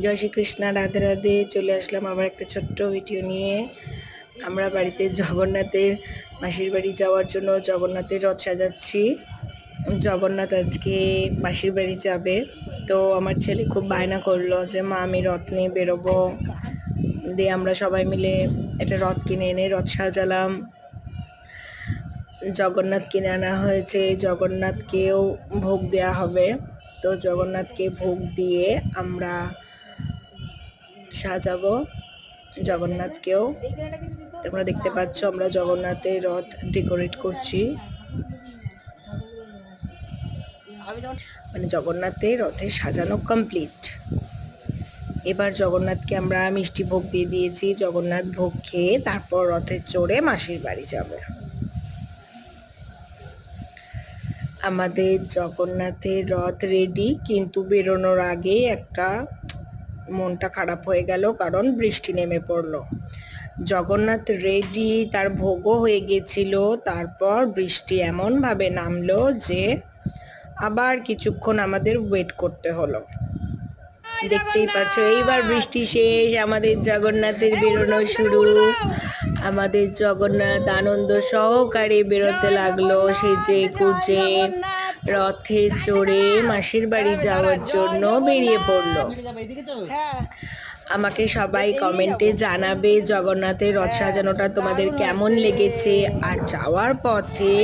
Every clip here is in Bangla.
জয় শ্রীকৃষ্ণ, রাধে রাধে। চলে আসলাম আবার একটা ছোট্ট ভিডিও নিয়ে। আমরা বাড়িতে জগন্নাথের মাসির বাড়ি যাওয়ার জন্য জগন্নাথের রথ সাজাচ্ছি। জগন্নাথ আজকে মাসির বাড়ি যাবে, তো আমার ছেলে খুব বায়না করলো যে মা আমি রথ নিয়ে বেরোবো। দিয়ে আমরা সবাই মিলে একটা রথ কিনে এনে রথ সাজালাম। জগন্নাথ কিনে আনা হয়েছে, জগন্নাথকেও ভোগ দেওয়া হবে। তো জগন্নাথকে ভোগ দিয়ে আমরা সাজাবো জগন্নাথকেও। তোমরা দেখতে পাচ্ছ আমরা জগন্নাথের রথ ডেকোরেট করছি, মানে জগন্নাথের রথে সাজানো কমপ্লিট। এবার জগন্নাথকে আমরা মিষ্টি ভোগ দিয়ে দিয়েছি। জগন্নাথ ভোগ খেয়ে তারপর রথে চড়ে মাসির বাড়ি যাবে। আমাদের জগন্নাথের রথ রেডি, কিন্তু বেরোনোর আগে একটা মনটা খারাপ হয়ে গেল, কারণ বৃষ্টি নেমে পড়লো। জগন্নাথ রেডি, তার ভোগও হয়ে গেছিল, তারপর বৃষ্টি এমনভাবে নামলো যে আবার কিছুক্ষণ আমাদের ওয়েট করতে হলো। দেখতেই পাচ্ছ এইবার বৃষ্টি শেষ, আমাদের জগন্নাথের বেরোনো শুরু। আমাদের জগন্নাথ আনন্দ সহকারে বেরোতে লাগলো, সেজে গুজে রথে চড়ে মাসির বাড়ি যাওয়ার জন্য বেরিয়ে পড়লো। আমাকে সবাই কমেন্টে জানাবে জগন্নাথের রথ সাজানোটা তোমাদের কেমন লেগেছে। আর যাওয়ার পথে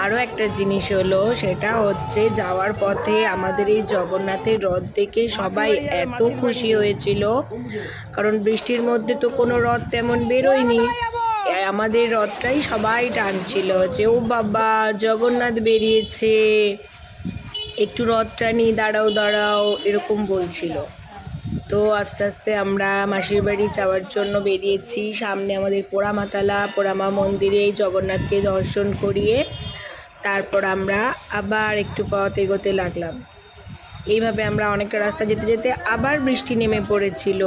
আরও একটা জিনিস হলো, সেটা হচ্ছে যাওয়ার পথে আমাদের এই জগন্নাথের রথ দেখে সবাই এত খুশি হয়েছিল, কারণ বৃষ্টির মধ্যে তো কোনো রথ তেমন বেরোয়নি। আমাদের রথটাই সবাই টানছিল যে ও বাবা জগন্নাথ বেরিয়েছে, একটু রথ টানি, দাঁড়াও দাঁড়াও, এরকম বলছিল। তো আস্তে আস্তে আমরা মাসির বাড়ি যাওয়ার জন্য বেরিয়েছি। সামনে আমাদের পোড়ামাতালা, পোড়ামা মন্দিরে জগন্নাথকে দর্শন করিয়ে তারপর আমরা আবার একটু পথ এগোতে লাগলাম। এইভাবে আমরা অনেকটা রাস্তা যেতে যেতে আবার বৃষ্টি নেমে পড়েছিল।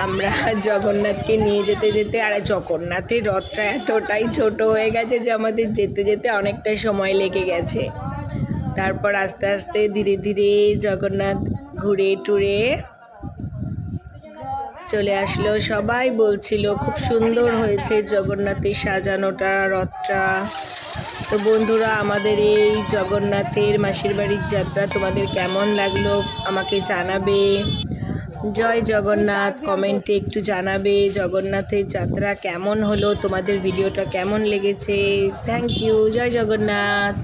আমরা জগন্নাথকে নিয়ে যেতে যেতে, আর জগন্নাথের রথটা এতটাই ছোট হয়ে গেছে যে আমাদের যেতে যেতে অনেকটা সময় লেগে গেছে। তারপর আস্তে আস্তে ধীরে ধীরে জগন্নাথ ঘুরে টুরে চলে আসলো। সবাই বলছিল খুব সুন্দর হয়েছে জগন্নাথের সাজানোটা, রথটা। তো বন্ধুরা, আমাদের এই জগন্নাথের মাসির বাড়ির যাত্রা তোমাদের কেমন লাগলো আমাকে জানাবে। জয় জগন্নাথ কমেন্টে একটু জানাবে জগন্নাথের যাত্রা কেমন হলো, তোমাদের ভিডিওটা কেমন লেগেছে। Thank you. জয় জগন্নাথ।